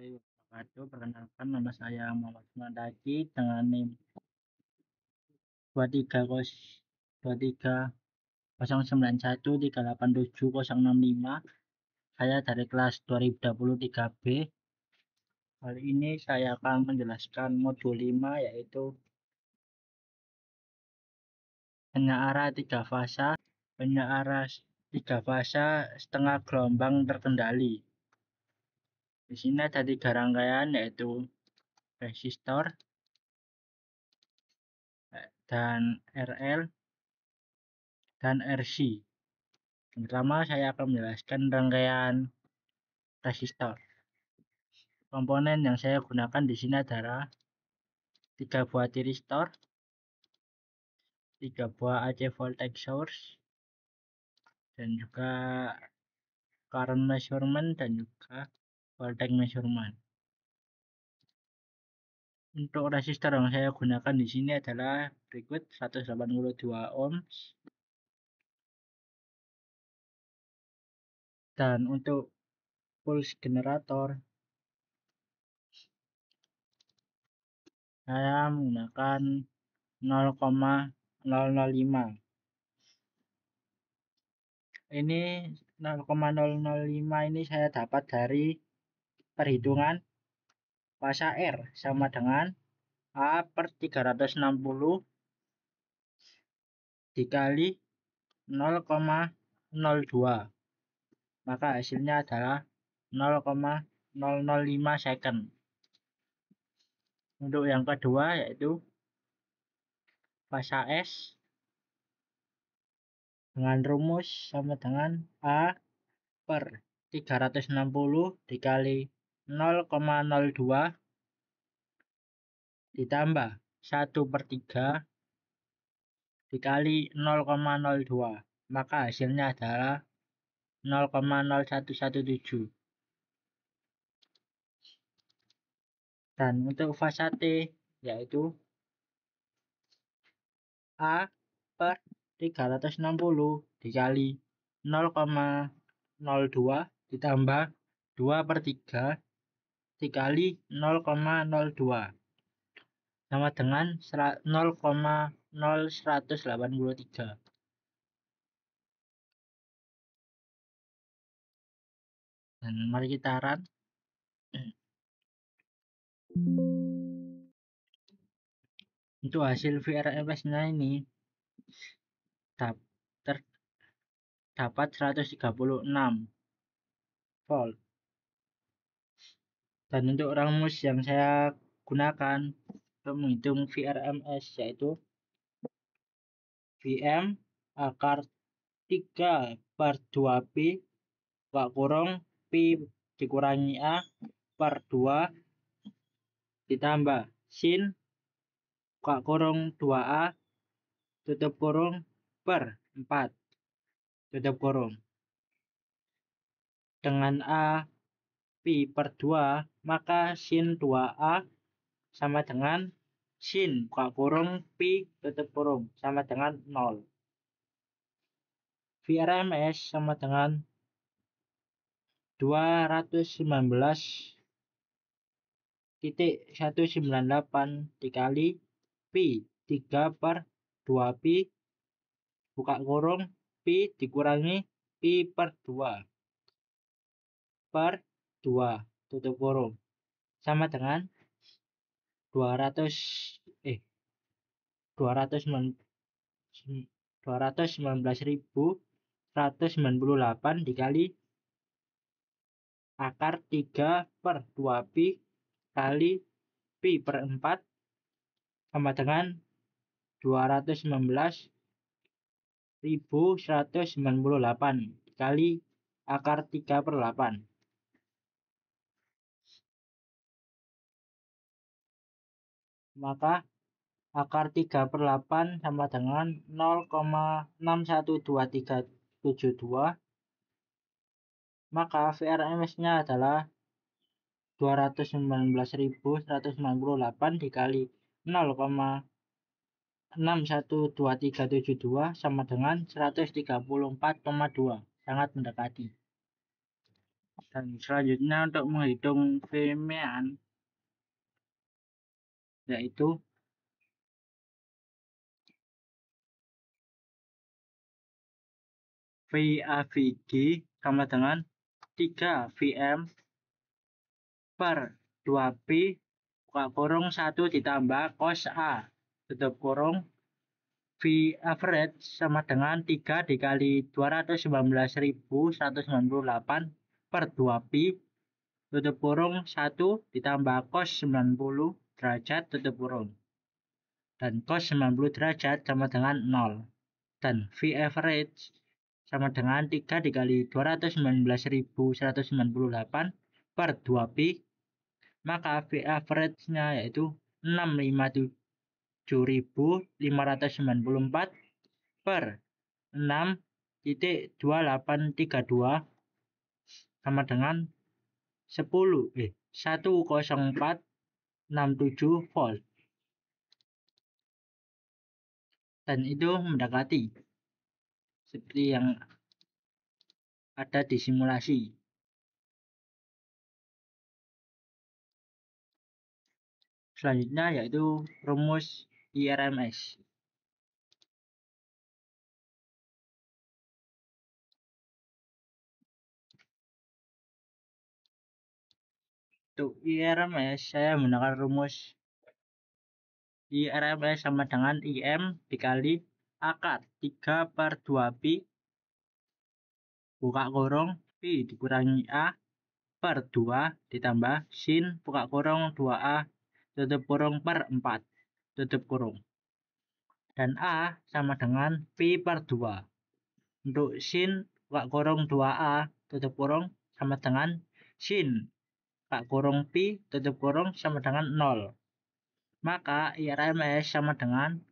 wabarakatuh. Perkenalkan, nama saya Muhammad Mandaki dengan NIM 23091387065. Saya dari kelas 2023B. Kali ini saya akan menjelaskan modul 5, yaitu penyaara 3 fasa, penyaara 3 fasa setengah gelombang terkendali. Di sini ada 3 rangkaian, yaitu resistor dan RL dan RC. Pertama, saya akan menjelaskan rangkaian resistor. Komponen yang saya gunakan di sini adalah 3 buah tiristor, 3 buah AC voltage source, dan juga current measurement dan juga voltage measurement. Untuk resistor yang saya gunakan di sini adalah berikut: 182 ohms. Dan untuk pulse generator saya menggunakan 0,005. Ini 0,005 ini saya dapat dari perhitungan fasa R sama dengan A per 360 dikali 0,02. Maka hasilnya adalah 0,005 second. Untuk yang kedua yaitu fasa S dengan rumus sama dengan A per 360 dikali 0,02 ditambah 1/3 dikali 0,02. Maka hasilnya adalah 0,0117. Dan untuk fasa T yaitu A per 360 dikali 0,02 ditambah 2/3 dikali 0,02 sama dengan 0,0183. Dan mari kita run. Untuk hasil VRMS-nya ini terdapat 136 volt. Dan untuk rumus yang saya gunakan untuk menghitung VRMS yaitu VM akar 3/2 pi kurang pi dikurangi A per 2 ditambah sin kurang 2A tutup kurung per 4 tutup kurung. Dengan A pi per 2 maka sin 2A sama dengan sin kurung pi tutup kurung sama dengan 0. VRMS sama dengan 219,198 dikali pi 3/2 pi kurung pi dikurangi pi per 2 per 2 tutup kurung sama dengan 219.198 dikali akar 3/2 pi kali pi per 4 sama dengan 219.198 kali akar 3/8. Maka akar 3/8 sama dengan 0,612372. Maka VRMS-nya adalah 219.198 dikali 0,612372 sama dengan 134,2. Sangat mendekati. Dan selanjutnya untuk menghitung V-mean yaitu VAVD sama dengan 3 VM per 2P buka kurung 1 ditambah cos A tutup kurung V average sama dengan 3 dikali 219.198 per 2Pi tutup kurung 1 ditambah cos 90 derajat tutup kurung. Dan cos 90 derajat sama dengan 0. Dan V average sama dengan 3 dikali 219.198 per 2Pi. Maka V average-nya yaitu 657.594 per 6.2832 sama dengan 10467 volt. Dan itu mendekati seperti yang ada di simulasi. Selanjutnya yaitu rumus IRMS. Untuk IRMS saya menggunakan rumus IRMS sama dengan IM dikali akar 3 per 2Pi buka kurung Pi dikurangi A per 2 ditambah sin buka kurung 2A tutup kurung per 4 tutup kurung. Dan A sama dengan Pi per 2. Untuk sin buka kurung 2A tutup kurung sama dengan sin buka kurung Pi tutup kurung sama dengan 0. Maka IRMS sama dengan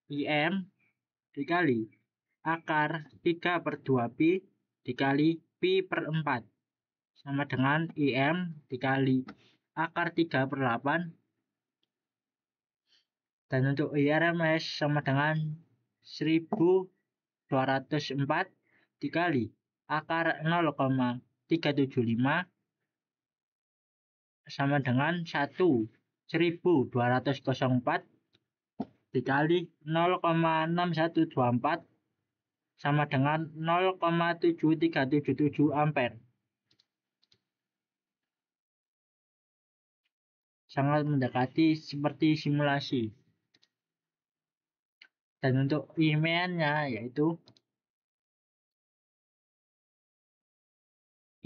IM dikali akar 3 per 2Pi dikali Pi per 4 sama dengan IM dikali akar 3 per 8. Dan untuk IRMS sama dengan 1204 dikali akar 0,375 sama dengan 1204 dikali 0,6124 sama dengan 0,7377 ampere. Sangat mendekati seperti simulasi. Dan untuk IMEN-nya yaitu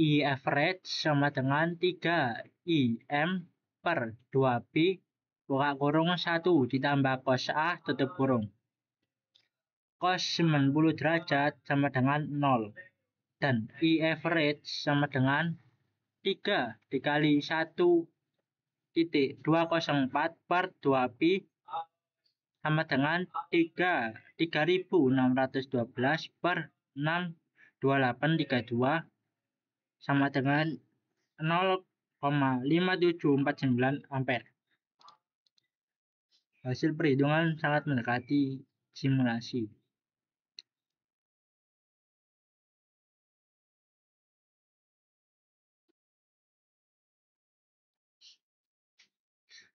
I average sama dengan 3 IM per 2Pi buka kurung 1 ditambah cos A tutup kurung. Cos 90 derajat sama dengan 0. Dan I average sama dengan 3 dikali 1,204 per 2Pi sama dengan 3612 per 62832 sama dengan 0,5749 ampere. Hasil perhitungan sangat mendekati simulasi.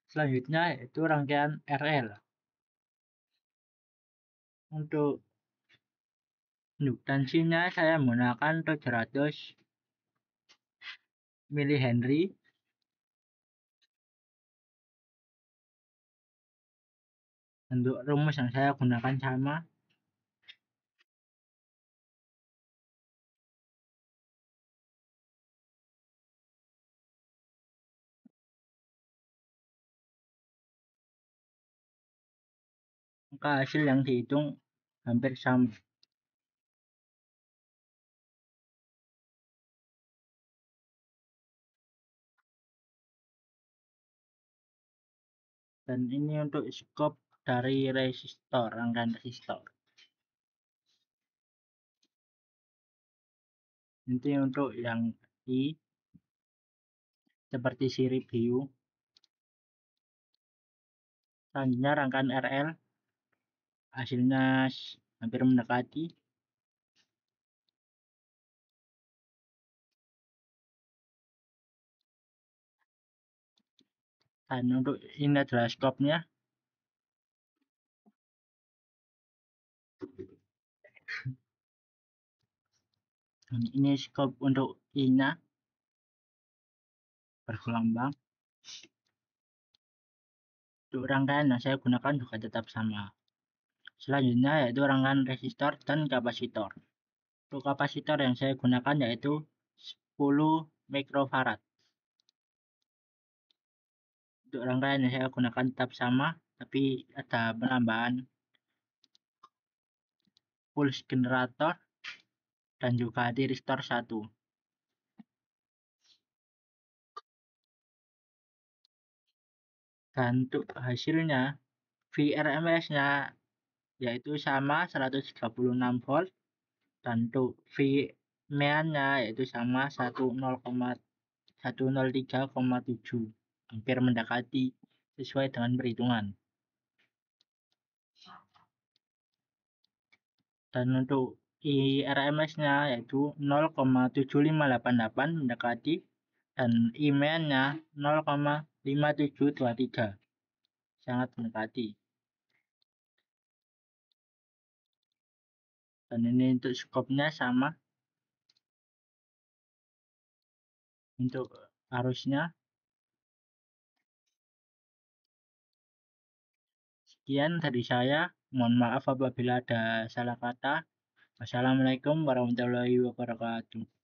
Selanjutnya yaitu rangkaian RL. Untuk indukansinya saya menggunakan 700 mH. Untuk rumus yang saya gunakan sama. Maka hasil yang dihitung hampir sama. Dan ini untuk skop dari resistor, rangkaian resistor. Nanti untuk yang I seperti sirip hiu. Selanjutnya rangkaian RL hasilnya hampir mendekati. Dan untuk ini adalah scope-nya. Ini scope untuk I-nya bergelombang. Untuk rangkaian yang saya gunakan juga tetap sama. Selanjutnya yaitu rangkaian resistor dan kapasitor. Untuk kapasitor yang saya gunakan yaitu 10 mikrofarad. Untuk rangkaian yang saya gunakan tetap sama, tapi ada penambahan pulse generator dan juga thyristor 1. Dan untuk hasilnya, VRMS-nya yaitu sama 136 volt, dan untuk Vmain-nya yaitu sama 103,7, hampir mendekati sesuai dengan perhitungan. Dan untuk IRMS-nya yaitu 0,7588 mendekati, dan Imain-nya 0,5723, sangat mendekati. Dan ini untuk scope-nya sama. Untuk arusnya sekian dari saya. Mohon maaf apabila ada salah kata. Wassalamualaikum warahmatullahi wabarakatuh.